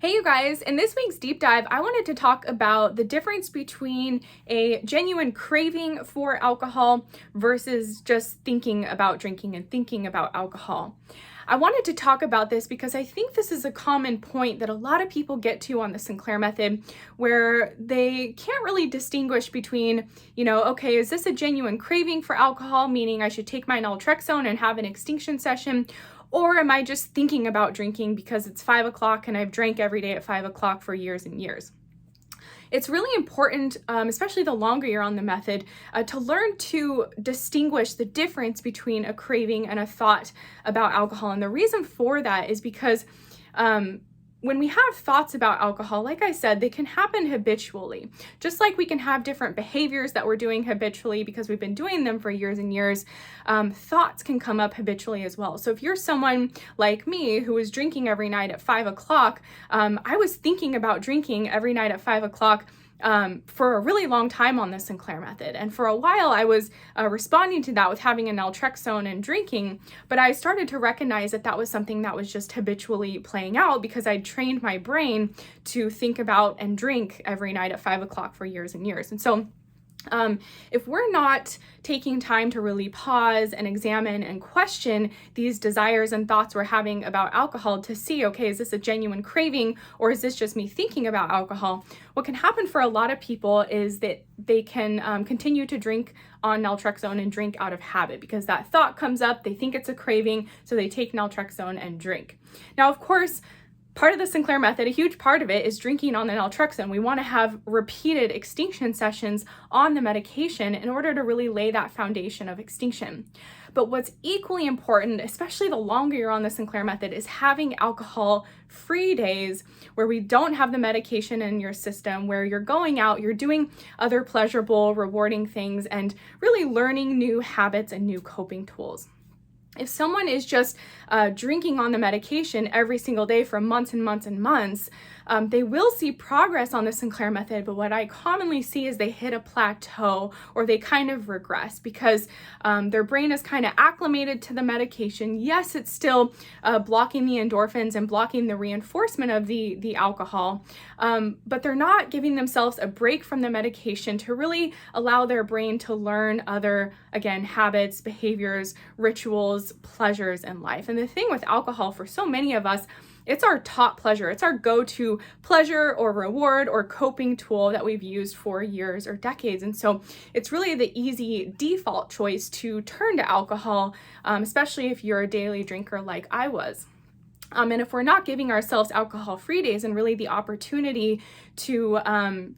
Hey you guys, in this week's deep dive, I wanted to talk about the difference between a genuine craving for alcohol versus just thinking about drinking and thinking about alcohol. I wanted to talk about this because I think this is a common point that a lot of people get to on the Sinclair Method, where they can't really distinguish between, okay, is this a genuine craving for alcohol, meaning I should take my naltrexone and have an extinction session, or am I just thinking about drinking because it's 5 o'clock and I've drank every day at 5 o'clock for years and years? It's really important, especially the longer you're on the method, to learn to distinguish the difference between a craving and a thought about alcohol. And the reason for that is because when we have thoughts about alcohol, like I said, they can happen habitually. Just like we can have different behaviors that we're doing habitually because we've been doing them for years and years, thoughts can come up habitually as well. So if you're someone like me who was drinking every night at 5 o'clock, I was thinking about drinking every night at 5 o'clock for a really long time on the Sinclair Method. And for a while I was responding to that with having a naltrexone and drinking, but I started to recognize that that was something that was just habitually playing out because I'd trained my brain to think about and drink every night at 5 o'clock for years and years. And so if we're not taking time to really pause and examine and question these desires and thoughts we're having about alcohol to see, okay, is this a genuine craving or is this just me thinking about alcohol? What can happen for a lot of people is that they can continue to drink on naltrexone and drink out of habit because that thought comes up, they think it's a craving, so they take naltrexone and drink. Now, of course, part of the Sinclair Method, a huge part of it, is drinking on the naltrexone. We want to have repeated extinction sessions on the medication in order to really lay that foundation of extinction. But what's equally important, especially the longer you're on the Sinclair Method, is having alcohol-free days where we don't have the medication in your system, where you're going out, you're doing other pleasurable, rewarding things, and really learning new habits and new coping tools. If someone is just drinking on the medication every single day for months and months and months, they will see progress on the Sinclair Method, but what I commonly see is they hit a plateau or they kind of regress because their brain is kind of acclimated to the medication. Yes, it's still blocking the endorphins and blocking the reinforcement of the alcohol, but they're not giving themselves a break from the medication to really allow their brain to learn other, again, habits, behaviors, rituals, pleasures in life. And the thing with alcohol for so many of us, it's our top pleasure. It's our go-to pleasure or reward or coping tool that we've used for years or decades. And so it's really the easy default choice to turn to alcohol, especially if you're a daily drinker like I was. And if we're not giving ourselves alcohol-free days and really the opportunity to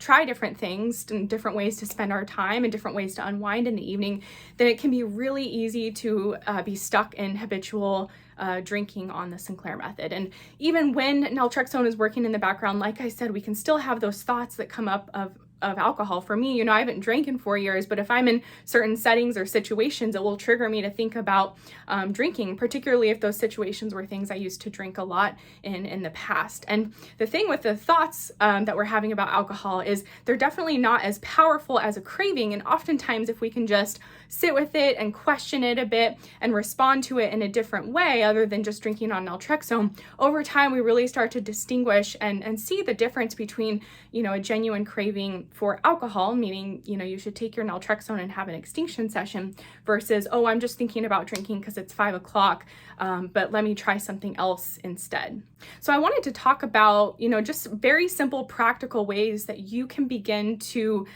try different things and different ways to spend our time and different ways to unwind in the evening, then it can be really easy to be stuck in habitual drinking on the Sinclair Method. And even when naltrexone is working in the background, like I said, we can still have those thoughts that come up of alcohol. For me, I haven't drank in 4 years, but if I'm in certain settings or situations, it will trigger me to think about drinking, particularly if those situations were things I used to drink a lot in the past. And the thing with the thoughts that we're having about alcohol is they're definitely not as powerful as a craving. And oftentimes, if we can just sit with it and question it a bit and respond to it in a different way, other than just drinking on naltrexone, over time, we really start to distinguish and see the difference between, a genuine craving for alcohol, meaning, you should take your naltrexone and have an extinction session versus, oh, I'm just thinking about drinking because it's 5 o'clock, but let me try something else instead. So I wanted to talk about, just very simple, practical ways that you can begin to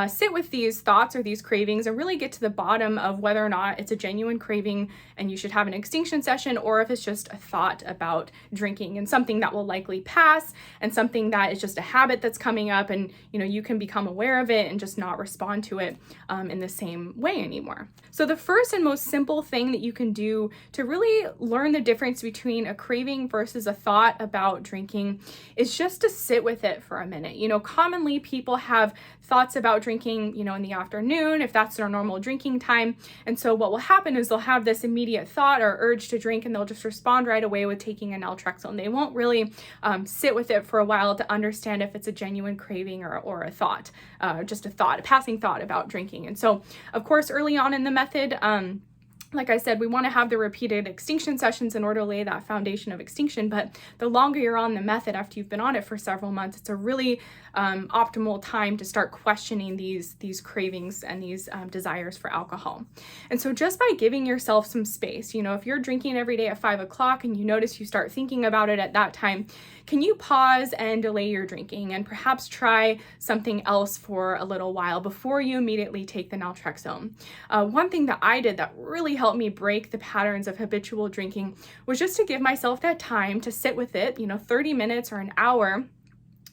sit with these thoughts or these cravings and really get to the bottom of whether or not it's a genuine craving and you should have an extinction session, or if it's just a thought about drinking and something that will likely pass and something that is just a habit that's coming up and, you can become aware of it and just not respond to it in the same way anymore. So the first and most simple thing that you can do to really learn the difference between a craving versus a thought about drinking is just to sit with it for a minute. Commonly people have thoughts about drinking, in the afternoon, if that's their normal drinking time. And so what will happen is they'll have this immediate thought or urge to drink and they'll just respond right away with taking a naltrexone. They won't really sit with it for a while to understand if it's a genuine craving or a thought, just a passing thought about drinking. And so, of course, early on in the method, like I said, we want to have the repeated extinction sessions in order to lay that foundation of extinction. But the longer you're on the method after you've been on it for several months, it's a really optimal time to start questioning these cravings and these desires for alcohol. And so just by giving yourself some space, if you're drinking every day at 5 o'clock and you notice you start thinking about it at that time, can you pause and delay your drinking and perhaps try something else for a little while before you immediately take the naltrexone? One thing that I did that really helped me break the patterns of habitual drinking was just to give myself that time to sit with it, 30 minutes or an hour.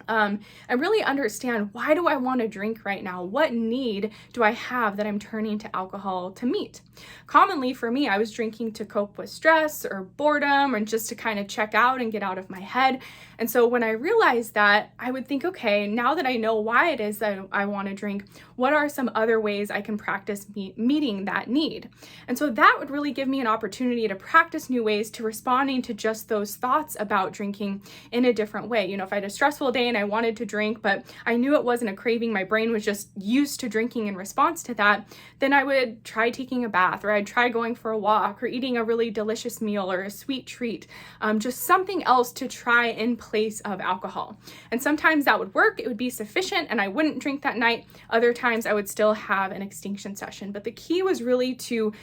And really understand, why do I want to drink right now? What need do I have that I'm turning to alcohol to meet? Commonly for me, I was drinking to cope with stress or boredom, or just to kind of check out and get out of my head. And so when I realized that, I would think, okay, now that I know why it is that I want to drink, what are some other ways I can practice meeting that need? And so that would really give me an opportunity to practice new ways to responding to just those thoughts about drinking in a different way. If I had a stressful day and I wanted to drink, but I knew it wasn't a craving, my brain was just used to drinking in response to that, then I would try taking a bath, or I'd try going for a walk, or eating a really delicious meal or a sweet treat, just something else to try in place of alcohol. And sometimes that would work, it would be sufficient, and I wouldn't drink that night. Other times I would still have an extinction session. But the key was really to,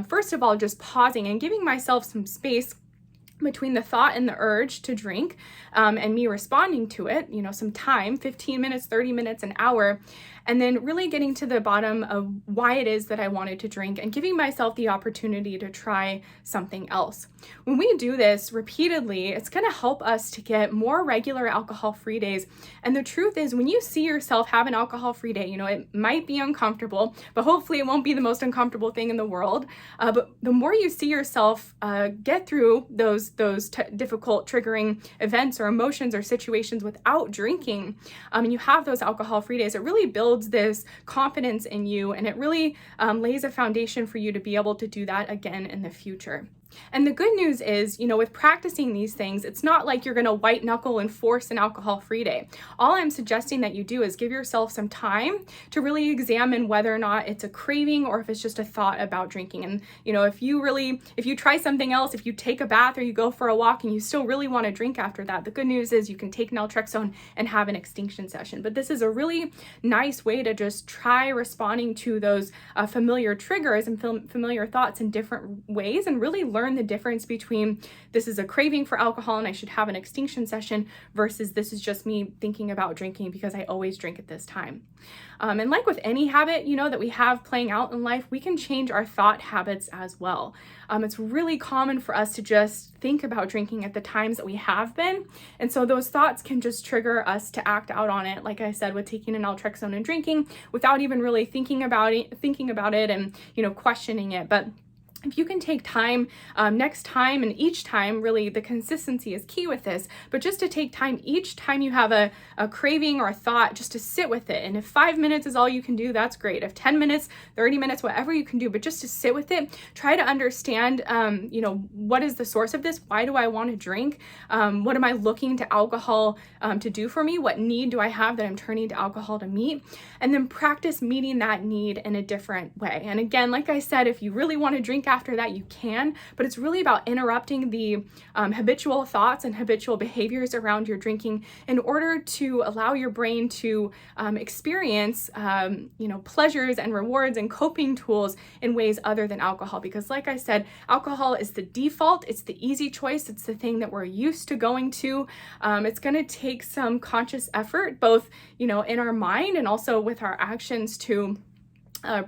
first of all, just pausing and giving myself some space between the thought and the urge to drink, and me responding to it, some time, 15 minutes, 30 minutes, an hour, and then really getting to the bottom of why it is that I wanted to drink and giving myself the opportunity to try something else. When we do this repeatedly, it's going to help us to get more regular alcohol-free days. And the truth is, when you see yourself have an alcohol-free day, it might be uncomfortable, but hopefully it won't be the most uncomfortable thing in the world. But the more you see yourself get through those difficult triggering events or emotions or situations without drinking, and you have those alcohol-free days, it really builds this confidence in you, and it really lays a foundation for you to be able to do that again in the future. And the good news is, with practicing these things, it's not like you're going to white knuckle and force an alcohol-free day. All I'm suggesting that you do is give yourself some time to really examine whether or not it's a craving or if it's just a thought about drinking. And, if you try something else, if you take a bath or you go for a walk and you still really want to drink after that, the good news is you can take naltrexone and have an extinction session. But this is a really nice way to just try responding to those familiar triggers and familiar thoughts in different ways, and really learn the difference between this is a craving for alcohol and I should have an extinction session versus this is just me thinking about drinking because I always drink at this time. And like with any habit, that we have playing out in life, we can change our thought habits as well. It's really common for us to just think about drinking at the times that we have been. And so those thoughts can just trigger us to act out on it. Like I said, with taking an naltrexone and drinking without even really thinking about it and, questioning it. But if you can take time next time, and each time, really the consistency is key with this, but just to take time each time you have a craving or a thought, just to sit with it. And if 5 minutes is all you can do, that's great. If 10 minutes, 30 minutes, whatever you can do, but just to sit with it, try to understand, what is the source of this? Why do I want to drink? What am I looking to alcohol to do for me? What need do I have that I'm turning to alcohol to meet? And then practice meeting that need in a different way. And again, like I said, if you really want to drink after that, you can, but it's really about interrupting the habitual thoughts and habitual behaviors around your drinking in order to allow your brain to experience pleasures and rewards and coping tools in ways other than alcohol. Because like I said, alcohol is the default, it's the easy choice, it's the thing that we're used to going to. It's going to take some conscious effort, both in our mind and also with our actions, to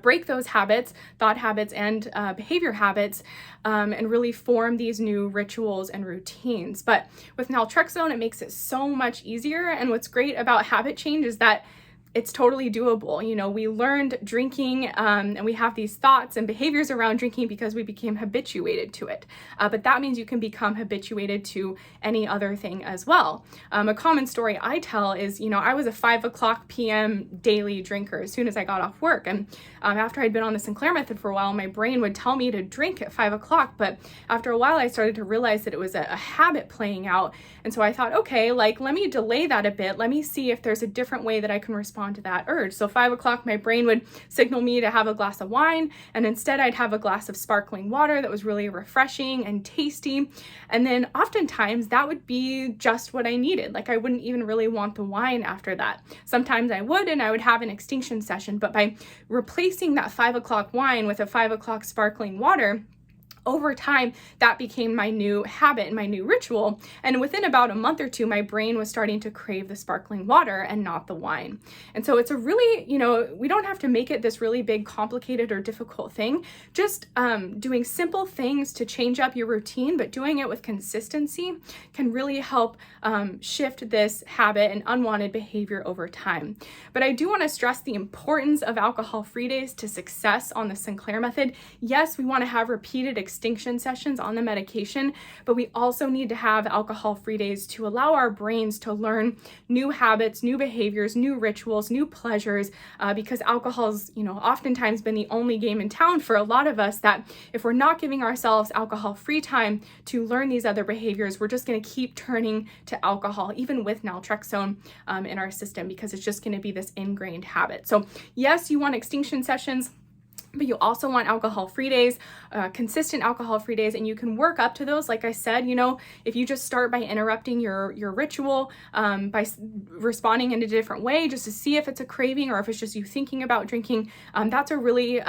break those habits, thought habits, and behavior habits, and really form these new rituals and routines. But with naltrexone, it makes it so much easier. And what's great about habit change is that it's totally doable. We learned drinking, and we have these thoughts and behaviors around drinking because we became habituated to it. But that means you can become habituated to any other thing as well. A common story I tell is, I was a 5 p.m. daily drinker as soon as I got off work. And after I'd been on the Sinclair Method for a while, my brain would tell me to drink at 5 o'clock. But after a while, I started to realize that it was a habit playing out. And so I thought, okay, let me delay that a bit. Let me see if there's a different way that I can respond respond to that urge. So 5 o'clock, my brain would signal me to have a glass of wine, and instead I'd have a glass of sparkling water that was really refreshing and tasty. And then oftentimes that would be just what I needed. Like I wouldn't even really want the wine after that. Sometimes I would, and I would have an extinction session, but by replacing that 5 o'clock wine with a 5 o'clock sparkling water, over time, that became my new habit and my new ritual. And within about a month or two, my brain was starting to crave the sparkling water and not the wine. And so it's a really, we don't have to make it this really big, complicated or difficult thing. Just doing simple things to change up your routine, but doing it with consistency can really help shift this habit and unwanted behavior over time. But I do want to stress the importance of alcohol-free days to success on the Sinclair method. Yes, we want to have repeated extinction sessions on the medication, but we also need to have alcohol-free days to allow our brains to learn new habits, new behaviors, new rituals, new pleasures, because alcohol's, oftentimes been the only game in town for a lot of us, that if we're not giving ourselves alcohol-free time to learn these other behaviors, we're just going to keep turning to alcohol, even with naltrexone in our system, because it's just going to be this ingrained habit. So yes, you want extinction sessions, but you also want alcohol-free days, consistent alcohol-free days, and you can work up to those. Like I said, if you just start by interrupting your ritual, by responding in a different way, just to see if it's a craving or if it's just you thinking about drinking, that's a really,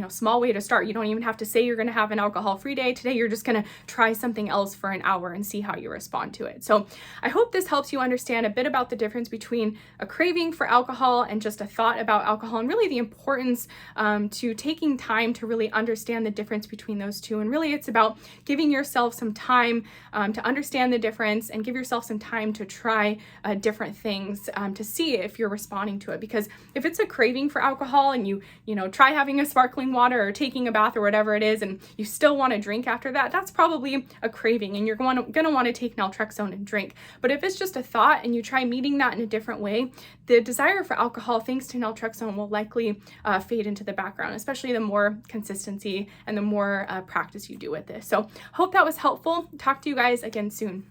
small way to start. You don't even have to say you're going to have an alcohol-free day today. You're just going to try something else for an hour and see how you respond to it. So I hope this helps you understand a bit about the difference between a craving for alcohol and just a thought about alcohol, and really the importance to taking time to really understand the difference between those two. And really it's about giving yourself some time to understand the difference and give yourself some time to try different things to see if you're responding to it. Because if it's a craving for alcohol and you try having a sparkling water or taking a bath or whatever it is, and you still want to drink after that, that's probably a craving and you're going to want to take naltrexone and drink. But if it's just a thought and you try meeting that in a different way, the desire for alcohol, thanks to naltrexone, will likely fade into the background, especially the more consistency and the more practice you do with this. So hope that was helpful. Talk to you guys again soon.